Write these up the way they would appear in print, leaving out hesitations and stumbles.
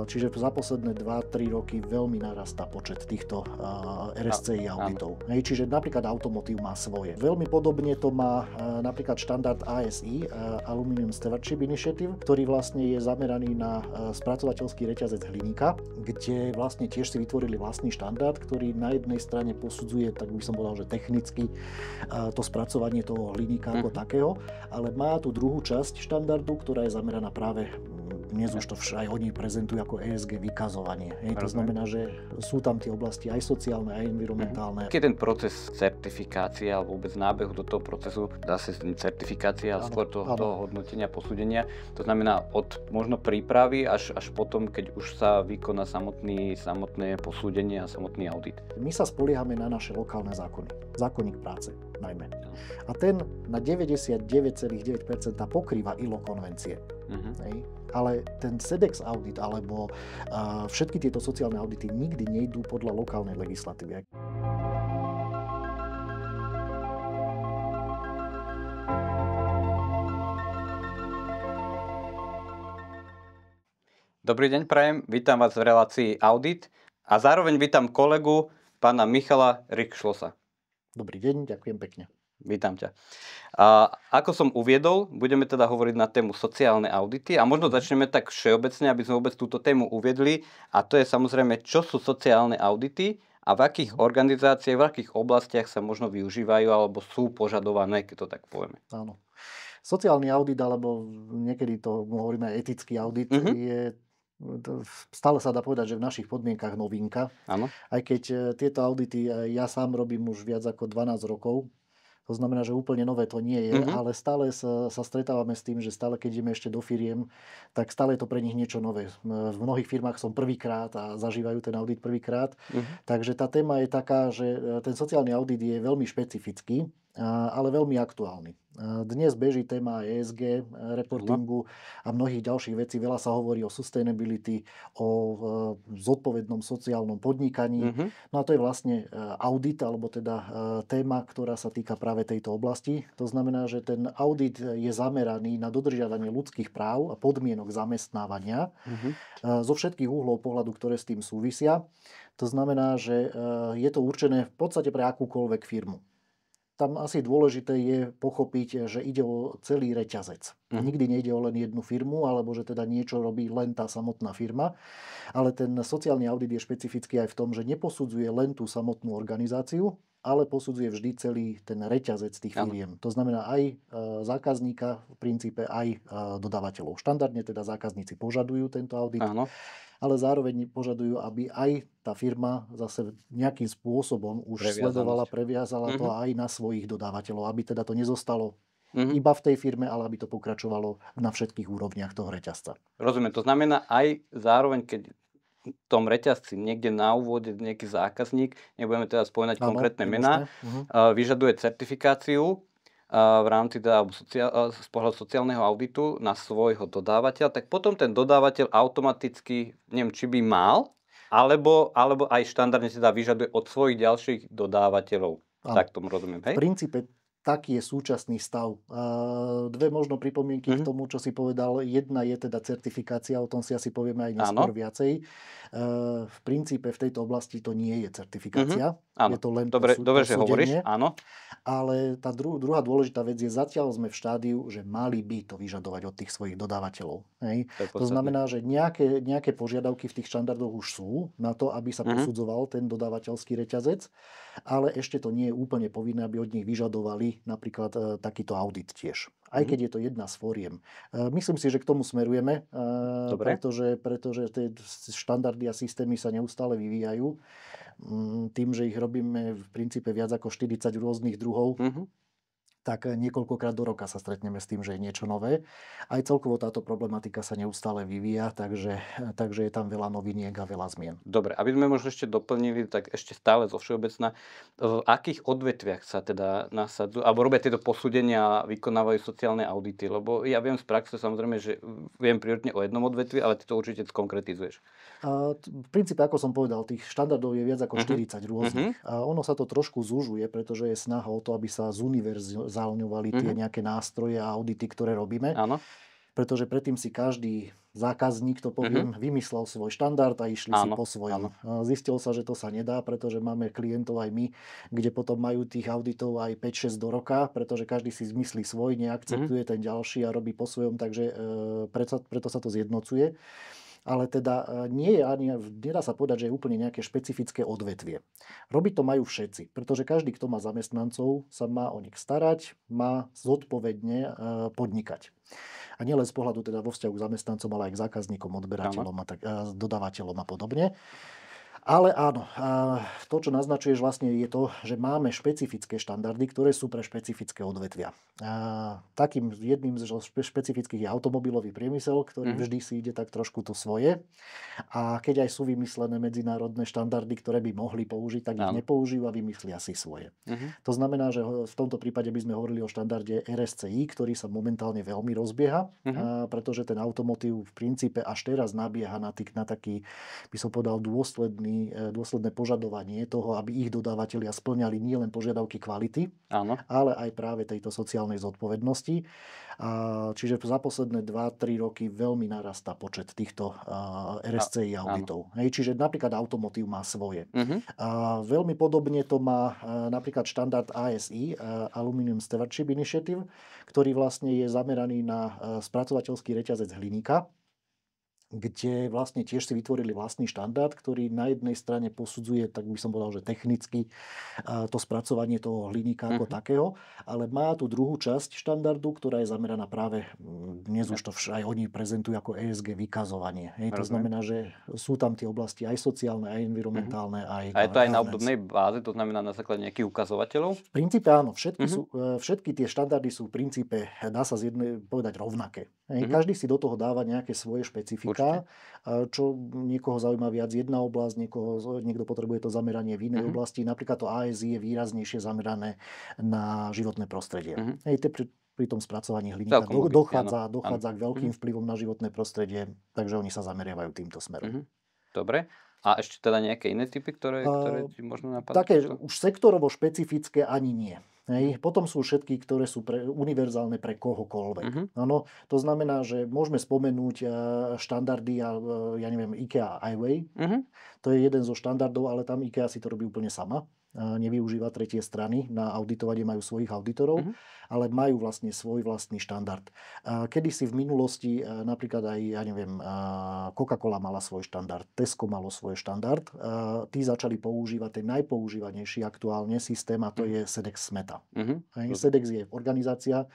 Čiže za posledné 2-3 roky veľmi narastá počet týchto RSCI auditov. Čiže napríklad automotív má svoje. Veľmi podobne to má napríklad štandard ASI, Aluminium Stewardship Initiative, ktorý vlastne je zameraný na spracovateľský reťazec hliníka, kde vlastne tiež si vytvorili vlastný štandard, ktorý na jednej strane posudzuje, tak by som povedal, že technicky to spracovanie toho hliníka ako takého, ale má tu druhú časť štandardu, ktorá je zameraná práve, dnes už to aj oni prezentujú ako ESG vykazovanie. To znamená, že sú tam tie oblasti aj sociálne, aj environmentálne. Aký je ten proces certifikácie alebo vôbec nábehu do toho procesu, dá sa certifikácia a skôr toho hodnotenia, posúdenia. To znamená od možno prípravy až potom, keď už sa vykoná samotné posúdenie a samotný audit. My sa spoliehame na naše lokálne zákony. Zákonník práce najmä. A ten na 99,9% pokrýva ILO konvencie. Ale ten SEDEX audit alebo všetky tieto sociálne audity nikdy nejdú podľa lokálnej legislatívy. Dobrý deň, prajem. Vítam vás v relácii Audit a zároveň vítam kolegu, pána Michala Rikšlosa. Dobrý deň, ďakujem pekne. Vítam ťa. A ako som uviedol, budeme teda hovoriť na tému sociálne audity a možno začneme tak všeobecne, aby sme vôbec túto tému uviedli, a to je samozrejme, čo sú sociálne audity a v akých organizáciách, v akých oblastiach sa možno využívajú alebo sú požadované, keď to tak povieme. Áno. Sociálny audit, alebo niekedy to hovoríme aj etický audit, je stále sa dá povedať, že v našich podmienkach novinka. Áno. Aj keď tieto audity ja sám robím už viac ako 12 rokov. To znamená, že úplne nové to nie je, ale stále sa stretávame s tým, že stále keď ideme ešte do firiem, tak stále je to pre nich niečo nové. V mnohých firmách som prvýkrát a zažívajú ten audit prvýkrát. Takže tá téma je taká, že ten sociálny audit je veľmi špecifický, ale veľmi aktuálny. Dnes beží téma ESG reportingu a mnohých ďalších vecí. Veľa sa hovorí o sustainability, o zodpovednom sociálnom podnikaní. No a to je vlastne audit, alebo teda téma, ktorá sa týka práve tejto oblasti. To znamená, že ten audit je zameraný na dodržiavanie ľudských práv a podmienok zamestnávania zo všetkých uhlov pohľadu, ktoré s tým súvisia. To znamená, že je to určené v podstate pre akúkoľvek firmu. Tam asi dôležité je pochopiť, že ide o celý reťazec. Nikdy nejde o len jednu firmu, alebo že teda niečo robí len tá samotná firma. Ale ten sociálny audit je špecifický aj v tom, že neposudzuje len tú samotnú organizáciu, ale posudzuje vždy celý ten reťazec tých firiem. To znamená aj zákazníka, v princípe aj dodávateľov. Štandardne teda zákazníci požadujú tento audit. Áno. Ale zároveň požadujú, aby aj tá firma zase nejakým spôsobom už sledovala, previazala to aj na svojich dodávateľov, aby teda to nezostalo iba v tej firme, ale aby to pokračovalo na všetkých úrovniach toho reťazca. Rozumiem, to znamená aj zároveň, keď v tom reťazci niekde na úvode nejaký zákazník, nebudeme teda spomínať konkrétne mená, vyžaduje certifikáciu v rámci z pohľadu sociálneho auditu na svojho dodávateľa, tak potom ten dodávateľ automaticky, neviem, či by mal, alebo aj štandardne teda vyžaduje od svojich ďalších dodávateľov. Tak tomu rozumiem, hej? V princípe taký je súčasný stav. Dve možno pripomienky k tomu, čo si povedal. Jedna je teda certifikácia, o tom si asi povieme aj neskôr viacej. V princípe v tejto oblasti to nie je certifikácia. Je to len dobre, že hovoríš, áno. Ale tá druhá dôležitá vec je, zatiaľ sme v štádiu, že mali by to vyžadovať od tých svojich dodávateľov. To znamená, že nejaké požiadavky v tých štandardoch už sú na to, aby sa posudzoval ten dodávateľský reťazec, ale ešte to nie je úplne povinné, aby od nich vyžadovali napríklad takýto audit tiež. Aj keď je to jedna z fóriem. Myslím si, že k tomu smerujeme, pretože tie štandardy a systémy sa neustále vyvíjajú. Tým, že ich robíme v princípe viac ako 40 rôznych druhov, tak niekoľkokrát do roka sa stretneme s tým, že je niečo nové. Aj celkovo táto problematika sa neustále vyvíja, takže je tam veľa noviniek a veľa zmien. Dobre, aby sme možno ešte doplnili, tak ešte stále zo všeobecna, v akých odvetviach sa teda nasadzujú, alebo robia tieto posúdenia a vykonávajú sociálne audity? Lebo ja viem z praxe samozrejme, že viem prioritne o jednom odvetvi, ale ty to určite skonkretizuješ. V princípe, ako som povedal, tých štandardov je viac ako 40 rôznych. Ono sa to trošku zužuje, pretože je snaha o to, aby sa zuniverzálňovali tie nejaké nástroje a audity, ktoré robíme. Áno. pretože predtým si každý zákazník, to poviem, vymyslel svoj štandard a išli si po svojom. Zistilo sa, že to sa nedá, pretože máme klientov aj my, kde potom majú tých auditov aj 5-6 do roka, pretože každý si zmyslí svoj, neakceptuje ten ďalší a robí po svojom, takže preto sa to zjednocuje. Ale teda nedá sa povedať, že je úplne nejaké špecifické odvetvie. Robiť to majú všetci, pretože každý, kto má zamestnancov, sa má o nich starať, má zodpovedne podnikať. A nielen z pohľadu teda vo vzťahu k zamestnancom, ale aj k zákazníkom, odberateľom a dodávateľom a podobne. Ale áno, to, čo naznačuješ vlastne je to, že máme špecifické štandardy, ktoré sú pre špecifické odvetvia. Takým jedným z špecifických je automobilový priemysel, ktorý vždy si ide tak trošku to svoje. A keď aj sú vymyslené medzinárodné štandardy, ktoré by mohli použiť, tak ich nepoužijú a vymyslia si svoje. To znamená, že v tomto prípade by sme hovorili o štandarde RSCI, ktorý sa momentálne veľmi rozbieha, pretože ten automotív v princípe až teraz nabieha na taký, by som povedal, dôsledné požadovanie toho, aby ich dodávateľia spĺňali nielen požiadavky kvality, ale aj práve tejto sociálnej zodpovednosti. Čiže za posledné 2-3 roky veľmi narastá počet týchto RSCI auditov. Čiže napríklad automotív má svoje. Veľmi podobne to má napríklad štandard ASI, Aluminium Stewardship Initiative, ktorý vlastne je zameraný na spracovateľský reťazec hliníka, kde vlastne tiež si vytvorili vlastný štandard, ktorý na jednej strane posudzuje, tak by som povedal, že technicky to spracovanie toho hliníka ako takého, ale má tu druhú časť štandardu, ktorá je zameraná práve, dnes už to aj oni prezentujú ako ESG vykazovanie. To znamená, že sú tam tie oblasti aj sociálne, aj environmentálne, aj... A je to aj na obdobnej báze, to znamená na základe nejakých ukazovateľov? V princípe áno, všetky tie štandardy sú v princípe, dá sa povedať, rovnaké. Každý si do toho dáva nejaké svoje špecifika, čo niekoho zaujíma viac jedna oblasť, niekto potrebuje to zameranie v inej oblasti. Napríklad to ASI je výraznejšie zamerané na životné prostredie. Pri tom spracovaní hliníka dochádza k veľkým vplyvom na životné prostredie, takže oni sa zameriavajú týmto smerom. Dobre. A ešte teda nejaké iné typy, ktoré ti možno napadnú? Také už sektorovo špecifické ani nie. Potom sú všetky, ktoré sú univerzálne pre kohokoľvek. To znamená, že môžeme spomenúť štandardy, ja neviem, IKEA iWay. To je jeden zo štandardov, ale tam IKEA si to robí úplne sama. Nevyužíva tretie strany, na auditovanie majú svojich auditorov, ale majú vlastne svoj vlastný štandard. Kedysi v minulosti napríklad aj, ja neviem, Coca-Cola mala svoj štandard, Tesco malo svoj štandard. Tí začali používať ten najpoužívanejší aktuálne systém a to je Sedex Smeta. Sedex je organizácia,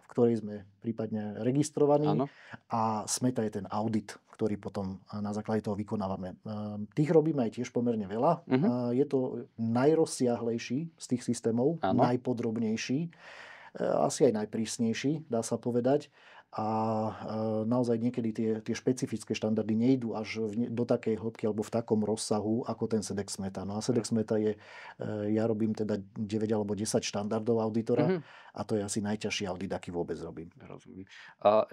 v ktorej sme prípadne registrovaní a Smeta je ten audit, ktorý potom na základe toho vykonávame. Tých robíme aj tiež pomerne veľa. Je to najrozsiahlejší z tých systémov, najpodrobnejší, asi aj najprísnejší, dá sa povedať. A naozaj niekedy tie špecifické štandardy nejdú až do takej hĺbky alebo v takom rozsahu ako ten Sedex Smeta. No a Sedex Smeta je, ja robím teda 9 alebo 10 štandardov auditora a to je asi najťažší audit, aký vôbec robím. Rozumiem.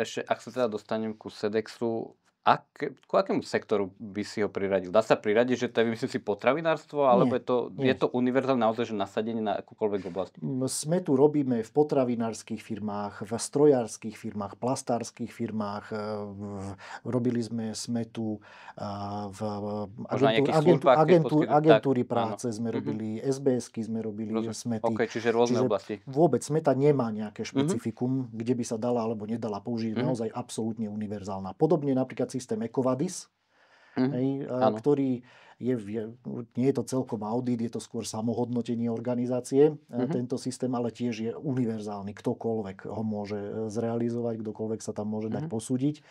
Ešte, ak sa teda dostanem ku Sedexu, ku akému sektoru by si ho priradil? Dá sa priradiť, že to je, myslím si, potravinárstvo, alebo je to univerzálne naozaj, že nasadenie na akúkoľvek oblasť? Smetu robíme v potravinárskych firmách, v strojárskych firmách, plastárskych firmách, robili sme smetu v agentúry práce, sme robili SBS-ky, sme robili smety. Čiže rôzne oblasti. Vôbec smeta nemá nejaké špecifikum, kde by sa dala alebo nedala použiť, naozaj absolútne univerzálna. Podobne napríklad systém EcoVadis, ktorý nie je to celkom audit, je to skôr samohodnotenie organizácie, tento systém, ale tiež je univerzálny. Ktokoľvek ho môže zrealizovať, kdokoľvek sa tam môže dať posúdiť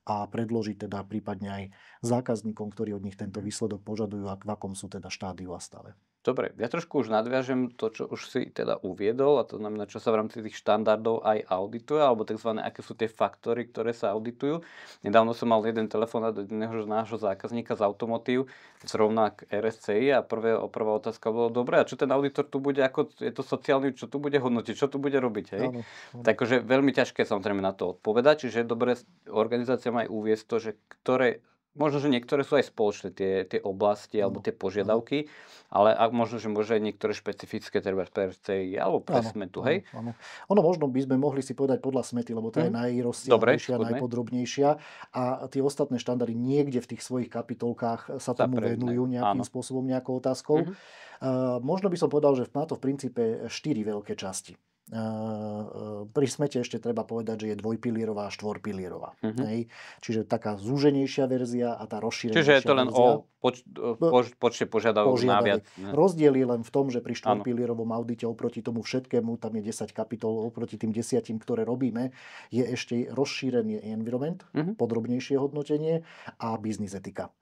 a predložiť teda prípadne aj zákazníkom, ktorí od nich tento výsledok požadujú a v akom sú teda štádiu a stave. Dobre, ja trošku už nadviažem to, čo už si teda uviedol, a to znamená, čo sa v rámci tých štandardov aj audituje, alebo tzv. Aké sú tie faktory, ktoré sa auditujú. Nedávno som mal jeden telefonát od jedného nášho zákazníka z automotív, zrovna k RSCI a prvá otázka bola, dobre, a čo ten auditor tu bude, ako je to sociálny, čo tu bude hodnotiť, čo tu bude robiť, hej? Áno. Takže veľmi ťažké samozrejme na to odpovedať, čiže dobre organizácia má aj uviesť to, že ktoré Možno, že niektoré sú aj spoločné, tie oblasti alebo tie požiadavky, ale možno, že môže aj niektoré špecifické, treba pre CI alebo pre smetu, hej? Áno. Ono možno by sme mohli si povedať podľa smety, lebo tá je najrozsiahlejšia, najpodrobnejšia a tie ostatné štandardy niekde v tých svojich kapitolkách sa tomu venujú nejakým spôsobom, nejakou otázkou. Možno by som povedal, že má to v princípe 4 veľké časti. Pri smete ešte treba povedať, že je dvojpilierová a štvorpilierová. Čiže taká zúženejšia verzia a tá rozšírenejšia verzia. Čiže je to len o počte požiadavok naviac. Rozdiel je len v tom, že pri štvorpilierovom audite oproti tomu všetkému, tam je 10 kapitol, oproti tým 10, ktoré robíme, je ešte rozšírený environment, podrobnejšie hodnotenie a business etika.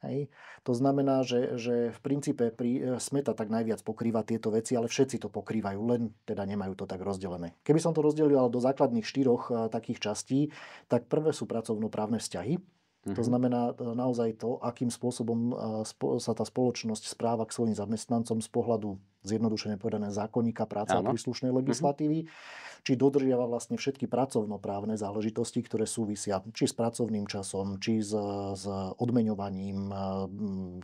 Hej. To znamená, že v princípe smeta tak najviac pokrýva tieto veci, ale všetci to pokrývajú, len teda nemajú to tak rozdelené. Keby som to rozdelil do základných 4 takých častí, tak prvé sú pracovnoprávne vzťahy. To znamená naozaj to, akým spôsobom sa tá spoločnosť správa k svojim zamestnancom z pohľadu, zjednodušene povedané, zákonníka práce a príslušnej legislatívy, či dodržiava vlastne všetky pracovnoprávne záležitosti, ktoré súvisia či s pracovným časom, či s odmeňovaním,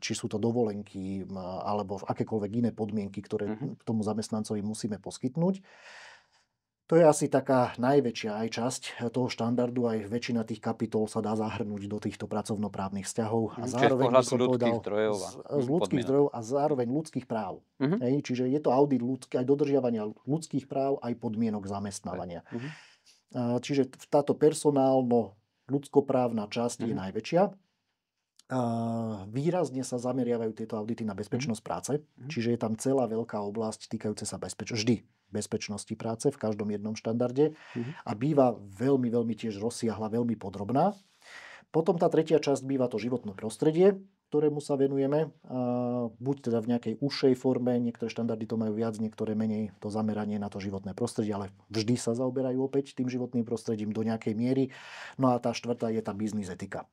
či sú to dovolenky, alebo akékoľvek iné podmienky, ktoré k tomu zamestnancovi musíme poskytnúť. To je asi taká najväčšia aj časť toho štandardu, aj väčšina tých kapitol sa dá zahrnúť do týchto pracovnoprávnych vzťahov. A zároveň by som povedal z ľudských zdrojov a zároveň ľudských práv. Čiže je to audit aj dodržiavania ľudských práv, aj podmienok zamestnávania. Čiže táto personálno ľudskoprávna časť je najväčšia. Výrazne sa zameriavajú tieto audity na bezpečnosť práce, čiže je tam celá veľká oblasť týkajúca sa bezpečnosti práce v každom jednom štandarde a býva veľmi, veľmi tiež rozsiahla, veľmi podrobná. Potom tá tretia časť býva to životné prostredie, ktorému sa venujeme, buď teda v nejakej užšej forme, niektoré štandardy to majú viac, niektoré menej, to zameranie na to životné prostredie, ale vždy sa zaoberajú opäť tým životným prostredím do nejakej miery. No a tá štvrtá je tá business etika.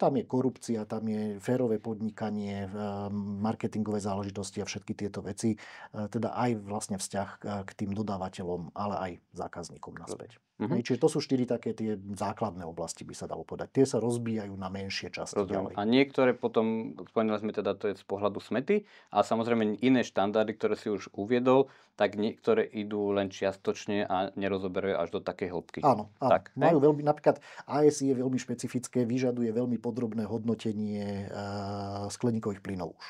Tam je korupcia, tam je férové podnikanie, marketingové záležitosti a všetky tieto veci, teda aj vlastne vzťah k tým dodávateľom, ale aj zákazníkom naspäť. Čiže to sú 4 také tie základné oblasti, by sa dalo povedať. Tie sa rozbíjajú na menšie časti ďalej. A niektoré potom, spomínali sme teda, to je z pohľadu smety, a samozrejme iné štandardy, ktoré si už uviedol, tak niektoré idú len čiastočne a nerozoberajú až do takej hĺbky. Áno. Tak, majú veľmi, napríklad ASI je veľmi špecifické, vyžaduje veľmi podrobné hodnotenie skleníkových plynov už.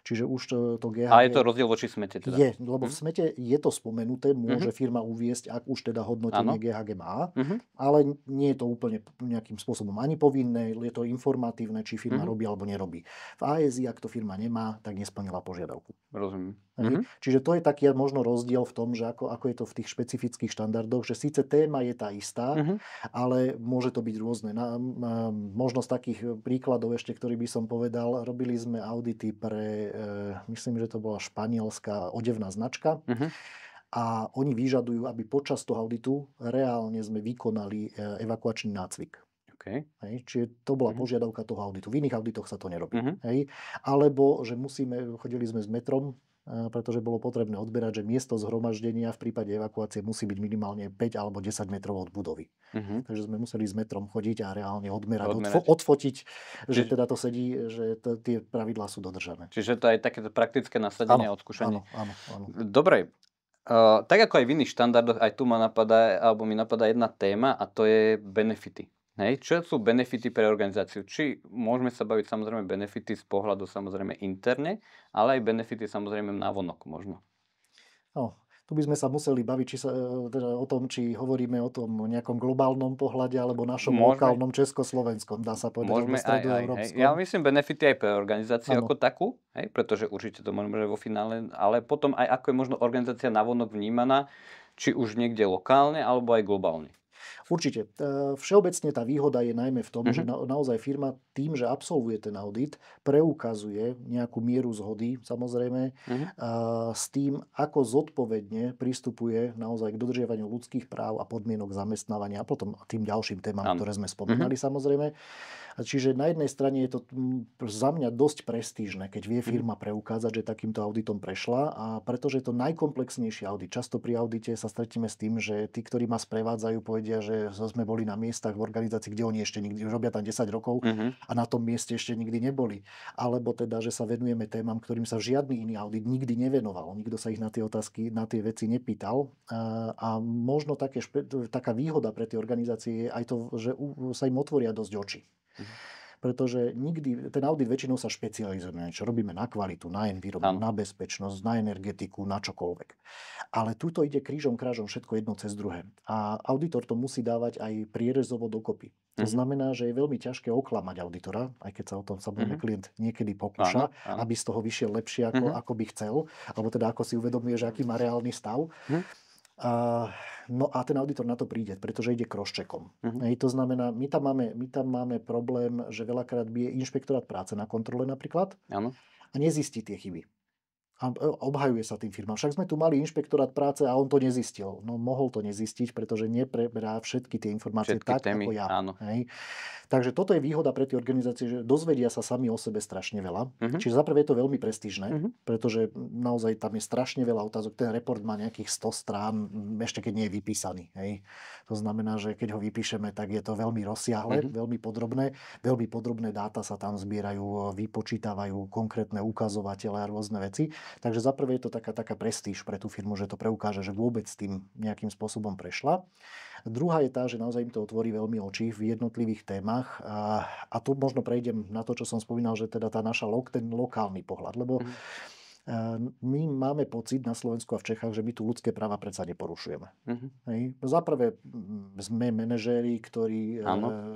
Čiže už to GHG... A je to rozdiel voči smete teda? Je, lebo v smete je to spomenuté, môže firma uviesť, ak už teda hodnotenie GHG má, ale nie je to úplne nejakým spôsobom ani povinné, je to informatívne, či firma robí alebo nerobí. V ASI, ak to firma nemá, tak nesplnila požiadavku. Rozumiem. Čiže to je taký možno rozdiel v tom, že ako je to v tých špecifických štandardoch, že síce téma je tá istá, ale môže to byť rôzne. Možno z takých príkladov ešte, ktorý by som povedal, robili sme audity pre, myslím, že to bola španielská odevná značka, a oni vyžadujú, aby počas toho auditu reálne sme vykonali evakuačný nácvik. Čiže to bola požiadavka toho auditu. V iných auditoch sa to nerobí. Alebo, že chodili sme s metrom, pretože bolo potrebné odberať, že miesto zhromaždenia v prípade evakuácie musí byť minimálne 5 alebo 10 metrov od budovy. Takže sme museli s metrom chodiť a reálne odmerať. Odfotiť, že teda to sedí, že tie pravidlá sú dodržané. Čiže to je takéto praktické nasadenie a odskúšanie. Áno. Dobre. Tak ako aj v iných štandardoch, aj tu mi napadá jedna téma, a to je benefity. Čo sú benefity pre organizáciu? Či môžeme sa baviť samozrejme benefity z pohľadu samozrejme interne, ale aj benefity samozrejme navonok možno. Tu by sme sa museli baviť teda o tom, či hovoríme o tom nejakom globálnom pohľade alebo našom lokálnom československom, dá sa povedať, alebo stredoeurópskom. Ja myslím benefity aj pre organizáciu ako takú, pretože určite to môžeme vo finále, ale potom aj ako je možno organizácia navonok vnímaná, či už niekde lokálne alebo aj globálne. Určite. Všeobecne tá výhoda je najmä v tom, že naozaj firma tým, že absolvuje ten audit, preukazuje nejakú mieru zhody, samozrejme, s tým, ako zodpovedne pristupuje naozaj k dodržiavaniu ľudských práv a podmienok zamestnávania a potom tým ďalším témam, ktoré sme spomínali, samozrejme. Čiže na jednej strane je to za mňa dosť prestížne, keď vie firma preukázať, že takýmto auditom prešla, a pretože je to najkomplexnejší audit. Často pri audite sa stretíme s tým, že tí, ktorí ma sprevádzajú, povedia, že že sme boli na miestach v organizácii, kde oni ešte nikdy, robia tam 10 rokov a na tom mieste ešte nikdy neboli. Alebo teda, že sa venujeme témam, ktorým sa žiadny iný audit nikdy nevenoval. Nikto sa ich na tie otázky, na tie veci nepýtal. A možno taká výhoda pre tie organizácie je aj to, že sa im otvoria dosť oči. Pretože nikdy, ten audit väčšinou sa špecializuje na niečo. Robíme na kvalitu, na environment, na bezpečnosť, na energetiku, na čokoľvek. Ale tuto ide krížom, krážom všetko jedno cez druhé. A auditor to musí dávať aj prierezovo dokopy. To znamená, že je veľmi ťažké oklamať auditora, aj keď sa o tom samozrejme klient niekedy pokúša, aby z toho vyšiel lepšie, ako by chcel, alebo teda ako si uvedomuje, že aký má reálny stav. No a ten auditor na to príde, pretože ide cross-checkom. To znamená, my tam máme problém, že veľakrát je inšpektorát práce na kontrole napríklad a nezistí tie chyby. A obhajuje sa tým firmám. Však sme tu mali inšpektorát práce a on to nezistil. No mohol to nezistiť, pretože nepreberá všetky tie informácie tak, ako ja. Hej. Takže toto je výhoda pre tie organizácie, že dozvedia sa sami o sebe strašne veľa. Čiže zaprvé je to veľmi prestížne, pretože naozaj tam je strašne veľa otázok. Ten report má nejakých 100 strán, ešte keď nie je vypísaný. Hej. To znamená, že keď ho vypíšeme, tak je to veľmi rozsiahle, veľmi podrobné. Veľmi podrobné dáta sa tam zbierajú, vypočítavajú konkrétne ukazovatele a rôzne veci. Takže zaprvé je to taká prestíž pre tú firmu, že to preukáže, že vôbec s tým nejakým spôsobom prešla. Druhá je tá, že naozaj im to otvorí veľmi oči v jednotlivých témach. A tu možno prejdem na to, čo som spomínal, že teda ten lokálny pohľad. Lebo my máme pocit na Slovensku a v Čechách, že my tu ľudské práva predsa neporušujeme. Zaprvé sme manažéri, ktorí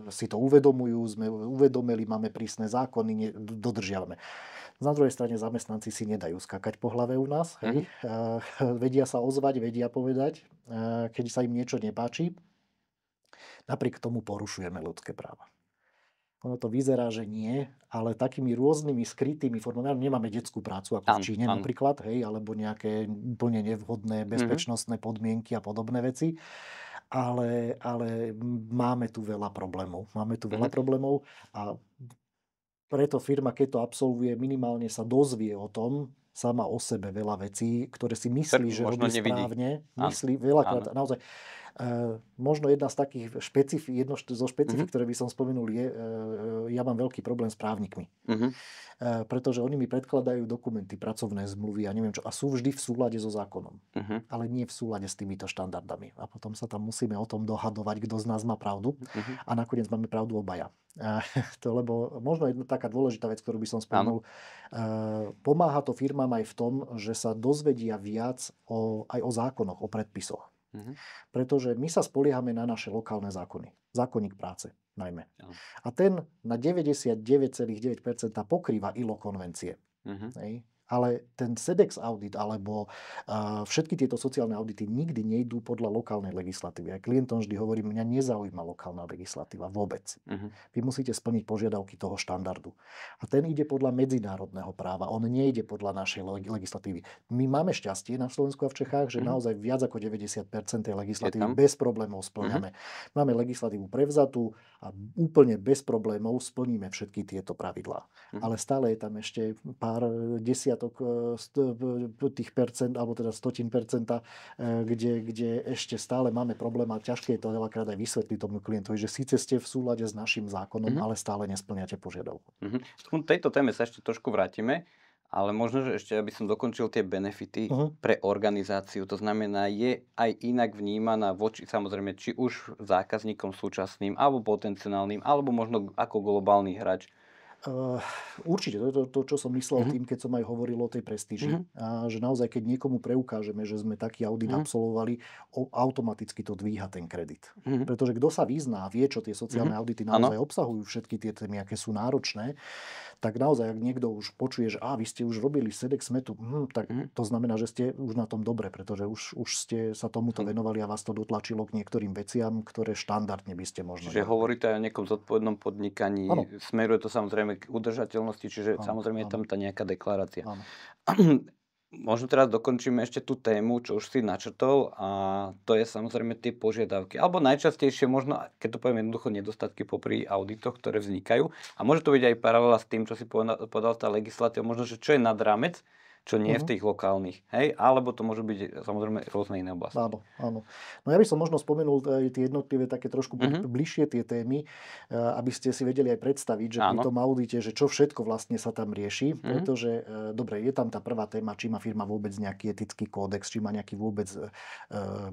si to uvedomujú, sme uvedomili, máme prísne zákony, dodržiavame. Na druhej strane zamestnanci si nedajú skakať po hlave u nás. Vedia sa ozvať, vedia povedať, keď sa im niečo nepáči. Napriek tomu porušujeme ľudské práva. Ono to vyzerá, že nie, ale takými rôznymi skrytými formami. Nemáme detskú prácu ako v Číne napríklad, alebo nejaké úplne nevhodné bezpečnostné podmienky a podobné veci. Ale máme tu veľa problémov. A preto firma, keď to absolvuje, minimálne sa dozvie o tom, sama o sebe veľa vecí, ktoré si myslí, že robí správne. Myslí veľakrát, naozaj. Možno jedna z takých špecifík, ktoré by som spomenul, je, ja mám veľký problém s právnikmi. Pretože oni mi predkladajú dokumenty, pracovné zmluvy a neviem čo, a sú vždy v súlade so zákonom. Ale nie v súlade s týmito štandardami. A potom sa tam musíme o tom dohadovať, kto z nás má pravdu. A nakoniec máme pravdu obaja. Lebo možno jedna taká dôležitá vec, ktorú by som spomenul, pomáha to firmám aj v tom, že sa dozvedia viac aj o zákonoch, o predpisoch. Pretože my sa spoliehame na naše lokálne zákony. Zákonník práce najmä. A ten na 99,9% pokrýva ILO konvencie. Ale ten SEDEX audit alebo všetky tieto sociálne audity nikdy nejdú podľa lokálnej legislatívy. Aj klientom vždy hovorím, mňa nezaujíma lokálna legislatíva vôbec. Vy musíte splniť požiadavky toho štandardu. A ten ide podľa medzinárodného práva. On nejde podľa našej legislatívy. My máme šťastie na Slovensku a v Čechách, že naozaj viac ako 90% tej legislatívy bez problémov splňame. Máme legislatívu prevzatú a úplne bez problémov splníme všetky tieto pravidlá. Ale stále je tam ešte pár desiatok tých percent, alebo teda 100%, kde ešte stále máme problém a ťažké je to veľakrát aj vysvetliť tomu klientovi, že síce ste v súlade s našim zákonom, ale stále nesplňate požiadavku. K tejto téme sa ešte trošku vrátime, ale možno, že ešte, aby som dokončil tie benefity pre organizáciu. To znamená, je aj inak vnímaná voči, samozrejme, či už zákazníkom súčasným, alebo potenciálnym, alebo možno ako globálny hráč. Určite, to je to, čo som myslel tým, keď som aj hovoril o tej prestíži. A že naozaj, keď niekomu preukážeme, že sme taký audit absolvovali, automaticky to dvíha ten kredit. Pretože kto sa vyzná, vie, čo tie sociálne audity naozaj obsahujú, všetky tie témy, aké sú náročné, tak naozaj, ak niekto už počuje, že vy ste už robili SEDEX metu, tak to znamená, že ste už na tom dobre, pretože už ste sa tomuto venovali a vás to dotlačilo k niektorým veciam, ktoré štandardne by ste možno... Čiže hovoríte aj o nejakom zodpovednom podnikaní, smeruje to samozrejme k udržateľnosti, čiže samozrejme je tam tá nejaká deklarácia. Možno teraz dokončíme ešte tú tému, čo už si načrtol, a to je samozrejme tie požiadavky. Alebo najčastejšie možno, keď to poviem jednoducho, nedostatky popri auditoch, ktoré vznikajú. A môže to byť aj paralela s tým, čo si povedal tá legislatíva, možno, že čo je nad rámec čo nie je v tých lokálnych, hej? Alebo to môžu byť samozrejme rôzne iné oblasti. Áno, áno. No ja by som možno spomenul tie jednotlivé také trošku bližšie tie témy, aby ste si vedeli aj predstaviť, že pri tom audite, že čo všetko vlastne sa tam rieši, pretože, dobre, je tam tá prvá téma, či má firma vôbec nejaký etický kódex, či má nejaký vôbec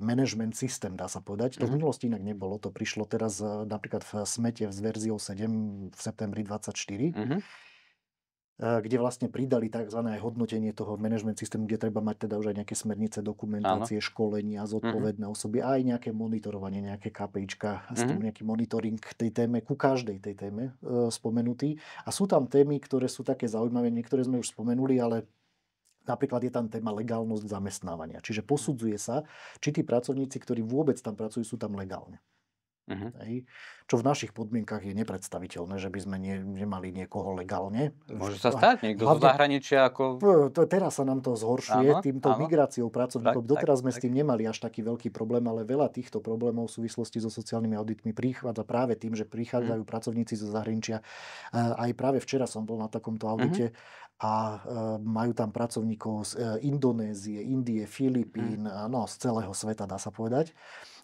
management systém, dá sa povedať. To v minulosti inak nebolo, to prišlo teraz napríklad v Smete s verziou 7 v septembri 24. Kde vlastne pridali tzv. Hodnotenie toho management systému, kde treba mať teda už aj nejaké smernice, dokumentácie, školenia, zodpovedné osoby a aj nejaké monitorovanie, nejaké KPIčka, nejaký monitoring tej téme, ku každej tej téme spomenutý. A sú tam témy, ktoré sú také zaujímavé, niektoré sme už spomenuli, ale napríklad je tam téma legálnosť zamestnávania. Čiže posudzuje sa, či tí pracovníci, ktorí vôbec tam pracujú, sú tam legálne. Čo v našich podmienkach je nepredstaviteľné, že by sme nemali niekoho legálne. Môže sa stať, niekto zo zahraničia ako... Teraz sa nám to zhoršuje týmto migráciou pracovníkov. Doteraz sme s tým nemali až taký veľký problém, ale veľa týchto problémov v súvislosti so sociálnymi auditmi prichádza práve tým, že prichádzajú pracovníci zo zahraničia. Aj práve včera som bol na takomto audite a majú tam pracovníkov z Indonézie, Indie, Filipín, no z celého sveta, dá sa povedať.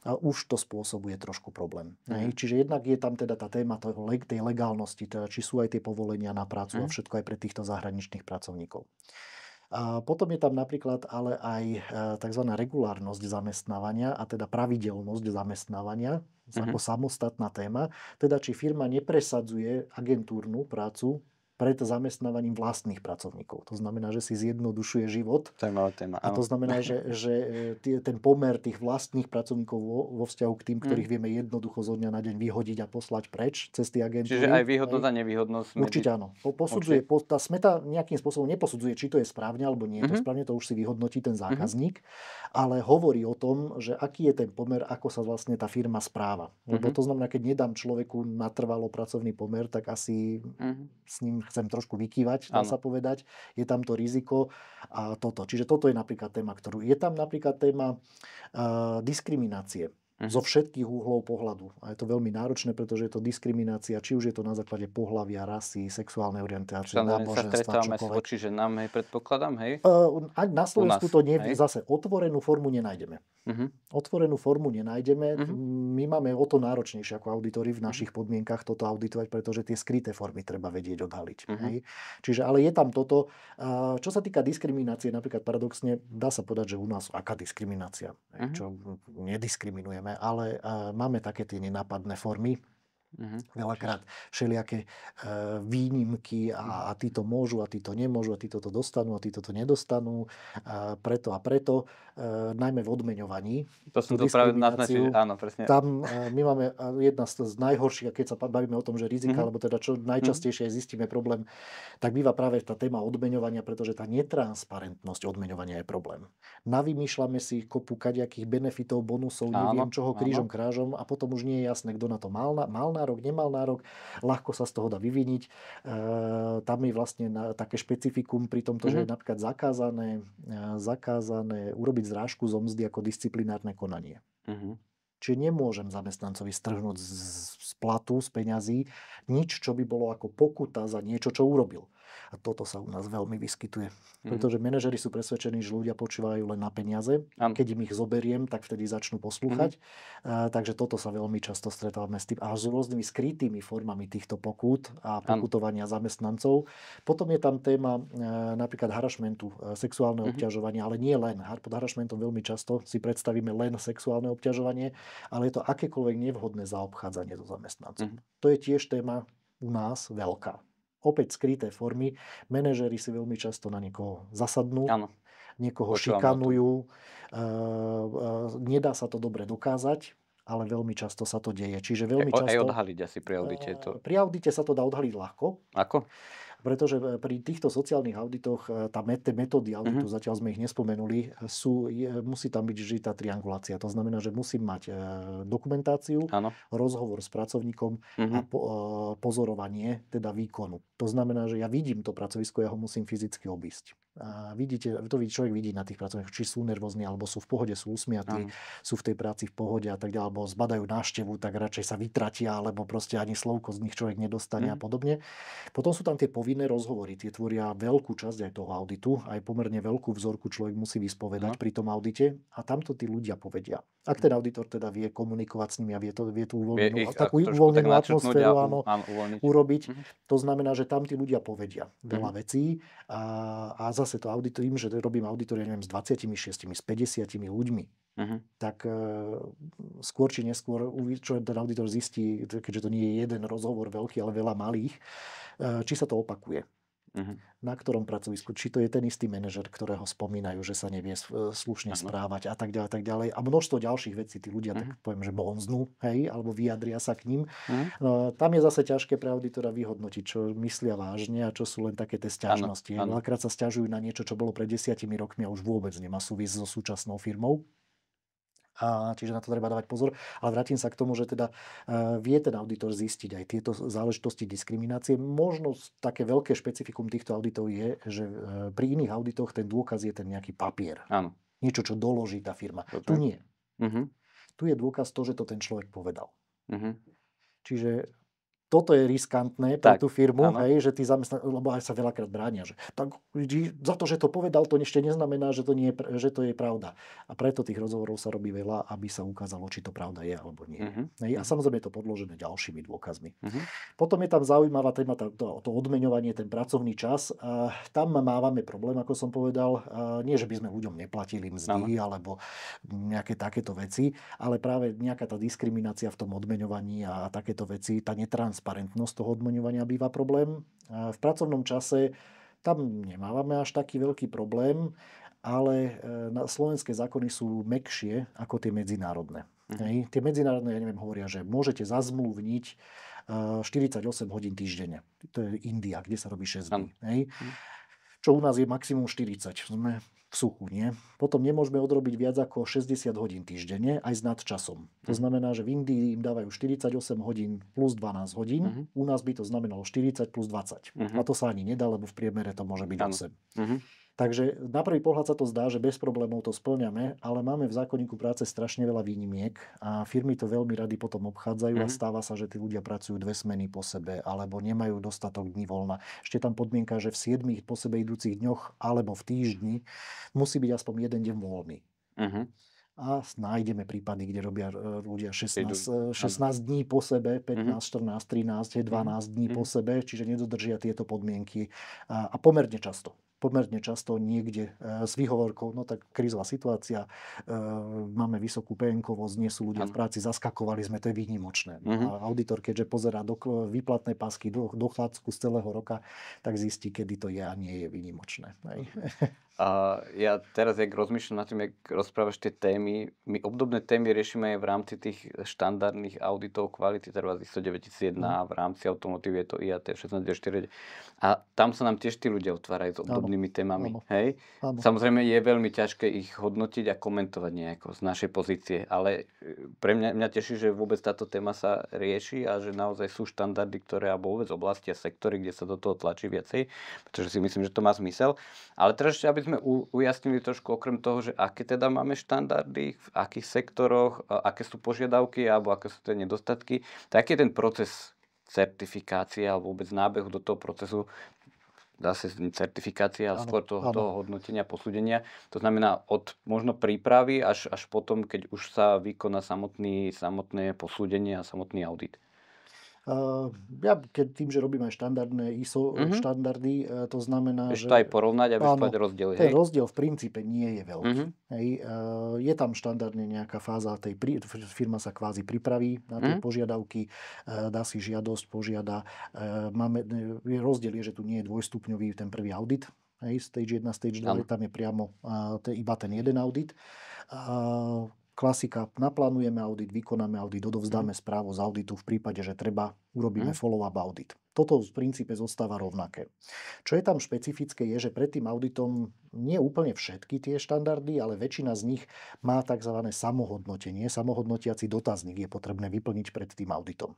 A už to spôsobuje trošku problém. Čiže jednak je tam teda tá téma tej legálnosti, teda či sú aj tie povolenia na prácu a všetko aj pre týchto zahraničných pracovníkov. A potom je tam napríklad ale aj tzv. Regulárnosť zamestnávania a teda pravidelnosť zamestnávania ako samostatná téma. Teda či firma nepresadzuje agentúrnu prácu pred zamestnávaním vlastných pracovníkov. To znamená, že si zjednodušuje život. Zaujímavá téma. A to znamená, že ten pomer tých vlastných pracovníkov vo vzťahu k tým, ktorých vieme jednoducho zo dňa na deň vyhodiť a poslať preč cez tie agentúry. Čiže aj výhodnosť a nevýhodnosť. Určite áno. Posudzuje, tá smeta nejakým spôsobom neposudzuje, či to je správne alebo nie. To správne to už si vyhodnotí ten zákazník, ale hovorí o tom, že aký je ten pomer, ako sa vlastne tá firma správa. Lebo to znamená, keď nedám človeku natrvalo pracovný pomer, tak asi s ním chcem trošku vykývať, dá sa povedať. Je tam to riziko a toto. Čiže toto je napríklad téma, ktorú... Je tam napríklad téma diskriminácie zo všetkých uhlov pohľadu. A je to veľmi náročné, pretože je to diskriminácia, či už je to na základe pohlavia, rasy, sexuálnej orientácie, náboženstva, čokoľvek. Voči ženám, predpokladám, hej? Na Slovensku to nie, zase otvorenú formu nenájdeme. Otvorenú formu nenájdeme. My máme o to náročnejšie ako auditori v našich podmienkach toto auditovať, pretože tie skryté formy treba vedieť odhaliť. Čiže, ale je tam toto. Čo sa týka diskriminácie, napríklad paradoxne, dá sa povedať, že u nás aká diskriminácia, čo nediskriminujeme, ale máme také tie nenápadné formy. Veľakrát všelijaké výnimky a títo môžu a títo nemôžu a títo to dostanú a títo to nedostanú preto a preto, najmä v odmeňovaní. To som to práve naznačil, áno, presne. Tam my máme jedna z najhorších, keď sa bavíme o tom, že rizika, alebo teda čo najčastejšie zistíme problém, tak býva práve tá téma odmeňovania, pretože tá netransparentnosť odmeňovania je problém. Navymýšľame si kopu kadejakých benefitov, bonusov, neviem čoho, krížom krážom a potom už nie je jasné, kto na to mal nárok, nemal nárok, ľahko sa z toho dá vyviniť. Tam je vlastne také špecifikum pri tomto, že je napríklad zakázané urobiť zrážku zo mzdy ako disciplinárne konanie. Čiže nemôžem zamestnancovi strhnúť z platu, z peňazí, nič, čo by bolo ako pokuta za niečo, čo urobil. A toto sa u nás veľmi vyskytuje. Pretože manažeri sú presvedčení, že ľudia počúvajú len na peniaze. Keď im ich zoberiem, tak vtedy začnú poslúchať. Takže toto sa veľmi často stretávame s tým. A s rôznymi skrytými formami týchto pokút a pokutovania zamestnancov. Potom je tam téma napríklad harašmentu, sexuálneho obťažovania, ale nie len. Pod harašmentom veľmi často si predstavíme len sexuálne obťažovanie, ale je to akékoľvek nevhodné zaobchádzanie so zamestnancom. To je tiež téma u nás veľká. Opäť skryté formy. Manažéri si veľmi často na niekoho zasadnú, niekoho šikanujú. Nedá sa to dobre dokázať, ale veľmi často sa to deje. Čiže veľmi často... Aj odhaliť asi pri audite to. Pri audite sa to dá odhaliť ľahko. Ako? Pretože pri týchto sociálnych auditoch, metódy auditu, zatiaľ sme ich nespomenuli, musí tam byť vždy tá triangulácia. To znamená, že musím mať dokumentáciu, rozhovor s pracovníkom a pozorovanie, teda výkonu. To znamená, že ja vidím to pracovisko, ja ho musím fyzicky obísť. A človek vidí na tých pracovníkoch, či sú nervózni, alebo sú v pohode, sú usmiatí, sú v tej práci v pohode a tak ďalej, alebo zbadajú návštevu, tak radšej sa vytratia, alebo proste ani slovko z nich človek nedostane a podobne. Potom sú tam tie povinnosti, povinné rozhovory. Tie tvoria veľkú časť aj toho auditu, aj pomerne veľkú vzorku človek musí vyspovedať pri tom audite a tamto tí ľudia povedia. Ak ten auditor teda vie komunikovať s nimi a vie tú takú uvoľnenú atmosféru urobiť, to znamená, že tam tí ľudia povedia veľa vecí a zase to auditujem, že robím auditor, ja neviem, s 26, s 50 ľuďmi. Tak skôr či neskôr, čo ten auditor zistí, keďže to nie je jeden rozhovor veľký, ale veľa malých, či sa to opakuje. Na ktorom pracovisku, či to je ten istý manažer, ktorého spomínajú, že sa nevie slušne správať a tak ďalej. A množstvo ďalších vecí, tí ľudia, tak poviem, že bonznú, hej, alebo vyjadria sa k ním. No, tam je zase ťažké pre auditora vyhodnotiť, čo myslia vážne a čo sú len také tie sťažnosti. Veľakrát sa sťažujú na niečo, čo bolo pred 10 rokmi a už vôbec nemá súvis so súčasnou firmou. Čiže na to treba dávať pozor. Ale vrátim sa k tomu, že teda vie ten auditor zistiť aj tieto záležitosti diskriminácie. Možno také veľké špecifikum týchto auditov je, že pri iných auditoch ten dôkaz je ten nejaký papier. Áno. Niečo, čo doloží tá firma. Tu nie. Tu je dôkaz to, že to ten človek povedal. Čiže toto je riskantné pre tú firmu, hej, že tí zamestnanci, lebo aj sa veľakrát bránia, že tak, za to, že to povedal, to ešte neznamená, že to je pravda. A preto tých rozhovorov sa robí veľa, aby sa ukázalo, či to pravda je alebo nie. Hej, a samozrejme je to podložené ďalšími dôkazmi. Potom je tam zaujímavá téma, to odmeňovanie, ten pracovný čas. Tam mávame problém, ako som povedal. Nie, že by sme ľuďom neplatili mzdy alebo nejaké takéto veci, ale práve nejaká tá diskriminácia v tom odmeňovaní a takéto veci, tá netransparentnosť toho odmeňovania býva problém. V pracovnom čase tam nemávame až taký veľký problém, ale slovenské zákony sú mäkšie ako tie medzinárodné. Hej. Tie medzinárodné, ja neviem, hovoria, že môžete zazmluvniť 48 hodín týždenne. To je India, kde sa robí 6 dní. Hej. Čo u nás je maximum 40. Sme v suchu, nie? Potom nemôžeme odrobiť viac ako 60 hodín týždenne, aj s nadčasom. To znamená, že v Indii im dávajú 48 hodín plus 12 hodín. U nás by to znamenalo 40 plus 20. A to sa ani nedá, lebo v priemere to môže byť 8. Takže na prvý pohľad sa to zdá, že bez problémov to spĺňame, ale máme v zákonníku práce strašne veľa výnimiek a firmy to veľmi radi potom obchádzajú a stáva sa, že tí ľudia pracujú 2 smeny po sebe alebo nemajú dostatok dní voľna. Ešte tam podmienka, že v 7 po sebe idúcich dňoch alebo v týždni musí byť aspoň jeden deň voľný. A nájdeme prípady, kde robia ľudia 16 dní po sebe, 15, 14, 13, 12 dní po sebe, čiže nedodržia tieto podmienky a pomerne často niekde s výhovorkou, no tak krízová situácia, máme vysokú PN-kovosť, nie sú ľudia v práci, zaskakovali sme, to je výnimočné. A auditor, keďže pozerá do výplatné pásky, dochádzku z celého roka, tak zistí, kedy to je a nie je výnimočné. Ja teraz, jak rozmýšľam nad tým, jak rozprávaš tie témy, my obdobné témy riešime aj v rámci tých štandardných auditov kvality, teda ISO 9001, v rámci automotív je to IAT 164. A tam sa nám tiež tí ľudia otvárajú s obdobnými témami. Hej? Samozrejme je veľmi ťažké ich hodnotiť a komentovať nejako z našej pozície, ale pre mňa teší, že vôbec táto téma sa rieši a že naozaj sú štandardy, ktoré, alebo vôbec oblasti a sektory, kde sa do toho tlačí viacej, pretože si myslím, že to má zmysel. Ale teraz, aby sme ujasnili trošku okrem toho, že aké teda máme štandardy, v akých sektoroch, aké sú požiadavky alebo aké sú tie nedostatky, tak je ten proces certifikácie alebo vôbec nábehu do toho procesu, dá sa certifikácia, ale skôr toho hodnotenia, posúdenia. To znamená od možno prípravy až potom, keď už sa vykoná samotné posúdenie a samotný audit. Ja tým, že robím aj štandardné ISO štandardy, to znamená, že... to aj porovnať a vyšpať rozdiel. Ten rozdiel v princípe nie je veľký. Hej. Je tam štandardne nejaká fáza, firma sa kvázi pripraví na tie požiadavky, dá si žiadosť, požiada. Rozdiel je, že tu nie je dvojstupňový ten prvý audit. Hej, stage 1, stage 2, tam je priamo iba ten jeden audit. Klasika, naplánujeme audit, vykonáme audit, odovzdáme správu z auditu, v prípade, že treba, urobíme follow-up audit. Toto v princípe zostáva rovnaké. Čo je tam špecifické je, že pred tým auditom nie úplne všetky tie štandardy, ale väčšina z nich má tzv. Samohodnotenie. Samohodnotiaci dotazník je potrebné vyplniť pred tým auditom.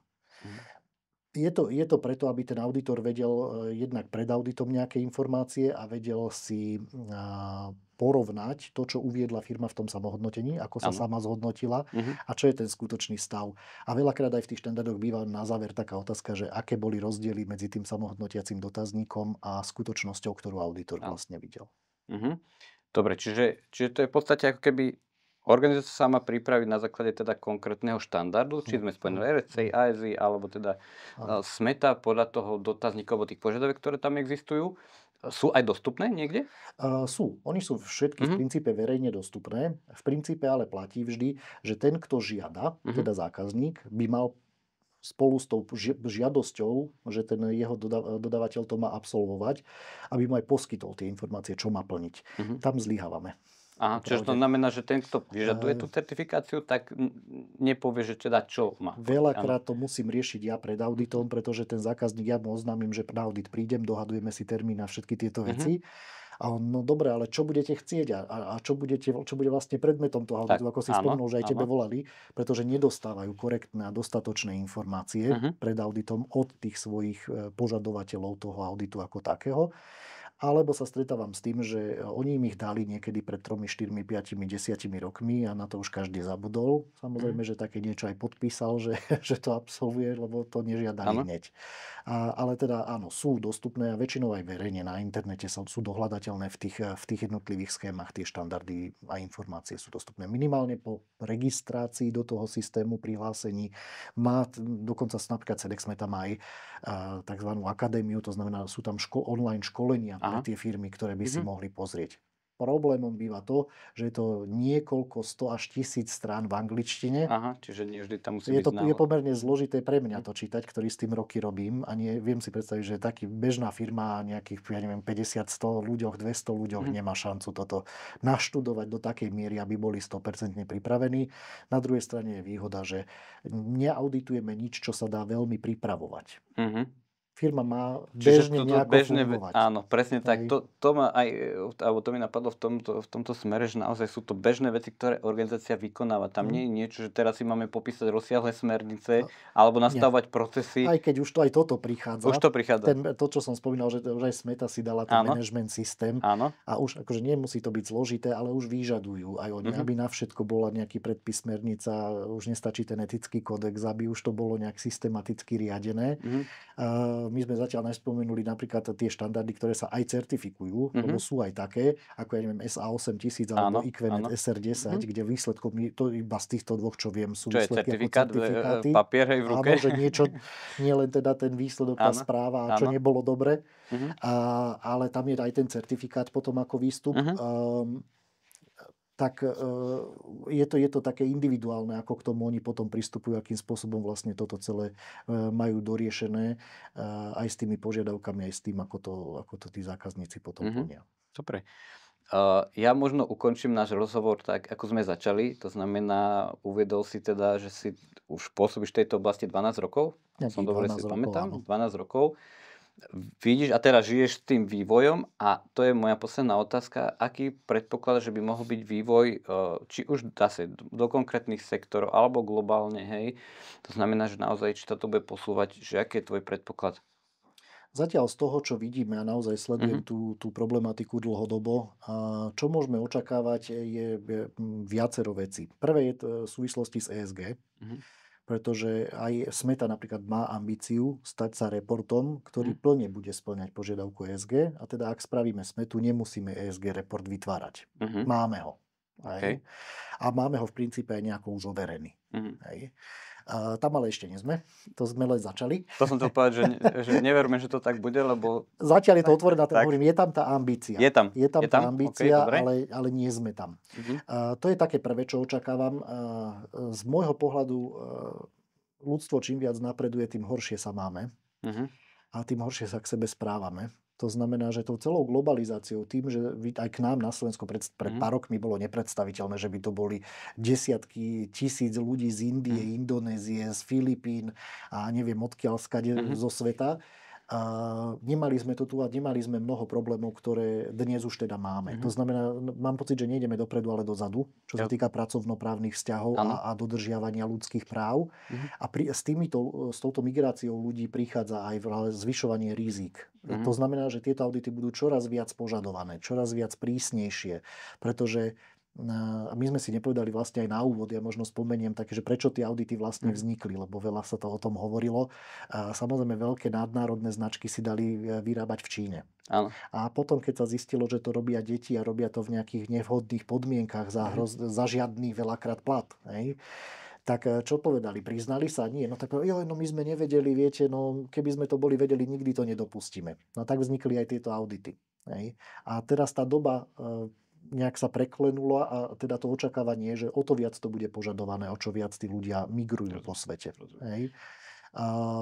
Je to preto, aby ten auditor vedel jednak pred auditom nejaké informácie a vedel si porovnať to, čo uviedla firma v tom samohodnotení, ako sa sama zhodnotila a čo je ten skutočný stav. A veľakrát aj v tých štandardoch býva na záver taká otázka, že aké boli rozdiely medzi tým samohodnotiacím dotazníkom a skutočnosťou, ktorú auditor vlastne videl. Dobre, čiže to je v podstate ako keby organizácia sa má pripraviť na základe teda konkrétneho štandardu, či sme spomenuli RSC, ISI, alebo teda SMETA podľa toho dotazníka alebo tých požiadaviek, ktoré tam existujú. Sú aj dostupné niekde? Sú. Oni sú všetky v princípe verejne dostupné. V princípe ale platí vždy, že ten, kto žiada, teda zákazník, by mal spolu s tou žiadosťou, že ten jeho dodávateľ to má absolvovať, aby mu aj poskytol tie informácie, čo má plniť. Tam zlyhávame. Aha, čiže to znamená, že ten, kto vyžaduje tú certifikáciu, tak nepovie, že teda čo má. Veľakrát to musím riešiť ja pred auditom, pretože ten zákazník, ja mu oznámim, že na audit prídem, dohadujeme si termín a všetky tieto veci. A on, no dobre, ale čo budete chcieť a čo bude vlastne predmetom toho auditu, ako si spomenul, že aj tebe volali, pretože nedostávajú korektné a dostatočné informácie pred auditom od tých svojich požadovateľov toho auditu ako takého. Alebo sa stretávam s tým, že oni im ich dali niekedy pred 3, 4, 5, 10 rokmi a na to už každý zabudol. Samozrejme, že také niečo aj podpísal, že to absolvuje, lebo to nežiadali hneď. Ale teda áno, sú dostupné a väčšinou aj verejne na internete sú dohľadateľné v tých jednotlivých schémach. Tie štandardy a informácie sú dostupné minimálne po registrácii do toho systému prihlásení. Má dokonca napríklad SEDEX-META má aj tzv. Akadémiu, to znamená, sú tam online školenia pre tie firmy, ktoré by si mohli pozrieť. Problémom býva to, že je to niekoľko 100 až 1000 strán v angličtine. Čiže nie vždy tam musí byť znalosť. Je pomerne zložité pre mňa to čítať, ktorý s tým roky robím a viem si predstaviť, že taký bežná firma nejakých, 50, 100 ľuďoch, 200 ľuďoch nemá šancu toto naštudovať do takej miery, aby boli 100% pripravení. Na druhej strane je výhoda, že neauditujeme nič, čo sa dá veľmi pripravovať. Firma má bežne nejako fungovať. Áno, presne tak. To ma aj, alebo to mi napadlo v tomto smere, že naozaj sú to bežné veci, ktoré organizácia vykonáva. Tam nie je niečo, že teraz si máme popísať rozsiahle smernice alebo nastavovať procesy. Aj keď už aj toto prichádza. Už to prichádza. To, čo som spomínal, že už aj SMETA si dala ten management systém. A už akože nemusí to byť zložité, ale už vyžadujú aj oni, aby na všetko bola nejaký predpis, smernica, už nestačí ten etický kódex, aby už to bolo nejak systematicky riadené. My sme zatiaľ nespomenuli napríklad tie štandardy, ktoré sa aj certifikujú, lebo sú aj také, ako ja neviem SA 8000 alebo IQNet SR10, kde výsledkom, to iba z týchto dvoch, čo viem, sú výsledky ako certifikáty. Papier hej v ruke. Áno, že niečo, nie len teda ten výsledok, tá správa, čo nebolo dobre, ale tam je aj ten certifikát potom ako výstup. Tak je to také individuálne, ako k tomu oni potom pristupujú, akým spôsobom vlastne toto celé majú doriešené aj s tými požiadavkami, aj s tým, ako to tí zákazníci potom plnia. Dobre. Ja možno ukončím náš rozhovor tak, ako sme začali. To znamená, uviedol si teda, že si už pôsobíš v tejto oblasti 12 rokov. Som dobre si pamätám. 12 rokov. Vidíš a teraz žiješ s tým vývojom a to je moja posledná otázka. Aký predpokladáš, že by mohol byť vývoj, či už zase do konkrétnych sektorov alebo globálne, hej? To znamená, že naozaj, či to bude posúvať, že aký je tvoj predpoklad? Zatiaľ z toho, čo vidíme a naozaj sledujem tú problematiku dlhodobo, čo môžeme očakávať je viacero vecí. Prvé je v súvislosti s ESG. Pretože aj SMETA napríklad má ambíciu stať sa reportom, ktorý plne bude spĺňať požiadavku ESG. A teda ak spravíme SMETu, nemusíme ESG report vytvárať. Máme ho. Okay. A máme ho v princípe aj nejako už overený. Tam ale ešte nie sme. To sme len začali. To som chcel povedať, že neverme, že to tak bude, lebo... Zatiaľ je to otvorené, hovorím, je tam tá ambícia. Je tam tá ambícia, okay, ale nie sme tam. To je také prvé, čo očakávam. Z môjho pohľadu ľudstvo čím viac napreduje, tým horšie sa máme. A tým horšie sa k sebe správame. To znamená, že tou celou globalizáciou, tým, že aj k nám na Slovensku pred pár rokmi bolo nepredstaviteľné, že by to boli desiatky tisíc ľudí z Indie, Indonézie, z Filipín a neviem odkiaľ skade zo sveta. Nemali sme to tu a nemali sme mnoho problémov, ktoré dnes už teda máme. To znamená, mám pocit, že nejdeme dopredu, ale dozadu, čo sa týka pracovnoprávnych vzťahov a dodržiavania ľudských práv. A s touto migráciou ľudí prichádza aj zvyšovanie rizík. To znamená, že tieto audity budú čoraz viac požadované, čoraz viac prísnejšie, pretože a my sme si nepovedali vlastne aj na úvod, ja možno spomeniem také, že prečo tie audity vlastne vznikli, lebo veľa sa to o tom hovorilo. A samozrejme veľké nadnárodné značky si dali vyrábať v Číne. Áno. A potom, keď sa zistilo, že to robia deti a robia to v nejakých nevhodných podmienkach za žiadny veľakrát plat, hej, tak čo povedali? Priznali sa? Nie. No tak no my sme nevedeli, viete, no keby sme to boli vedeli, nikdy to nedopustíme. No tak vznikli aj tieto audity. Hej. A teraz tá doba nejak sa preklenula a teda to očakávanie je, že o to viac to bude požadované, o čo viac tí ľudia migrujú po svete. Hej.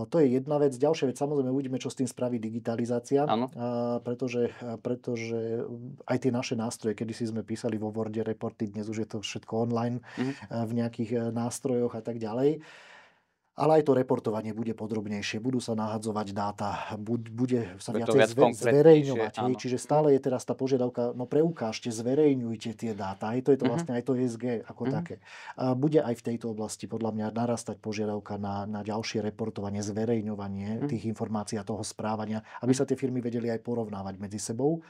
To je jedna vec. Ďalšia vec, samozrejme uvidíme, čo s tým spraví digitalizácia, pretože aj tie naše nástroje, kedysi sme písali vo Worde reporty, dnes už je to všetko online v nejakých nástrojoch a tak ďalej. Ale aj to reportovanie bude podrobnejšie, budú sa nahadzovať dáta, bude sa viacej zverejňovať. Čiže stále je teraz tá požiadavka, no preukážte, zverejňujte tie dáta. To je to vlastne aj to ESG ako také. Bude aj v tejto oblasti podľa mňa narastať požiadavka na ďalšie reportovanie, zverejňovanie tých informácií a toho správania, aby sa tie firmy vedeli aj porovnávať medzi sebou.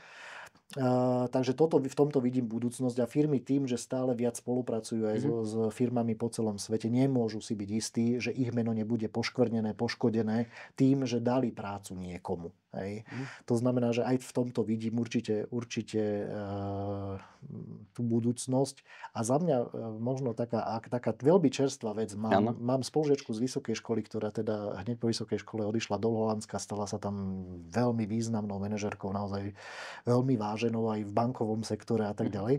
Takže v tomto vidím budúcnosť a firmy tým, že stále viac spolupracujú aj s firmami po celom svete, nemôžu si byť istí, že ich meno nebude poškvrnené, poškodené tým, že dali prácu niekomu. Hej. To znamená, že aj v tomto vidím určite tú budúcnosť. A za mňa možno taká veľmi čerstvá vec. Mám spolužiačku z vysokej školy, ktorá teda hneď po vysokej škole odišla do Holandska, stala sa tam veľmi významnou manažérkou, naozaj veľmi váženou aj v bankovom sektore a tak ďalej.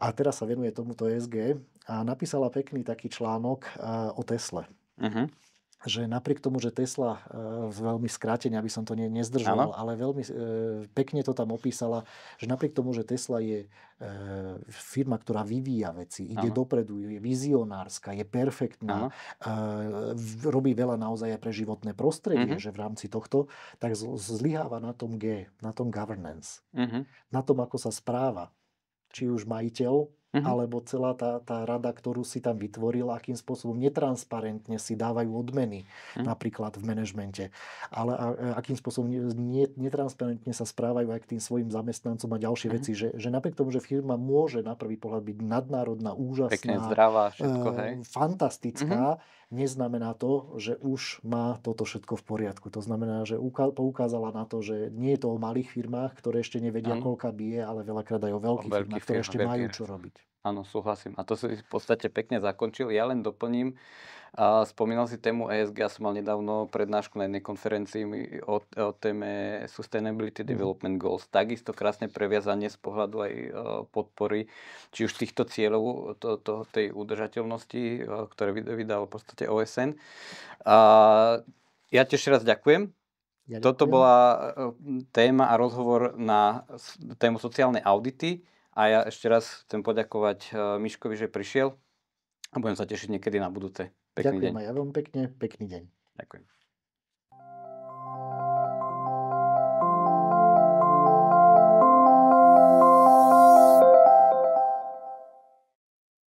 A teraz sa venuje tomuto ESG a napísala pekný taký článok o Tesle. Že napriek tomu, že Tesla, veľmi skrátene, aby som to nezdržoval, ale veľmi pekne to tam opísala, že napriek tomu, že Tesla je firma, ktorá vyvíja veci, ide dopredu, je vizionárska, je perfektná, robí veľa naozaj aj pre životné prostredie, že v rámci tohto, tak zlyháva na tom G, na tom governance, na tom, ako sa správa. Či už majiteľ, alebo celá tá rada, ktorú si tam vytvoril, akým spôsobom netransparentne si dávajú odmeny, napríklad v manažmente, ale akým spôsobom netransparentne sa správajú aj k tým svojim zamestnancom a ďalšie veci, že napriek tomu, že firma môže na prvý pohľad byť nadnárodná, úžasná, pekne zdravá, všetko, hej, fantastická, neznamená to, že už má toto všetko v poriadku. To znamená, že poukázala na to, že nie je to o malých firmách, ktoré ešte nevedia, koľka bije, ale veľakrát aj o veľkých firmách, ktoré ešte majú čo robiť. Áno, súhlasím. A to si v podstate pekne zakončil. Ja len doplním. Spomínal si tému ESG. Ja som mal nedávno prednášku na jednej konferencii o téme Sustainability Development Goals. Takisto krásne previazanie z pohľadu aj podpory, či už týchto cieľov, tej udržateľnosti, ktoré vydal v podstate OSN. Ja ti ešte raz ďakujem. Toto bola téma a rozhovor na tému sociálnej audity. A ja ešte raz chcem poďakovať Miškovi, že prišiel a budem sa tešiť niekedy na budúce. Pekný deň. Ďakujem aj ja veľmi pekne. Pekný deň. Ďakujem.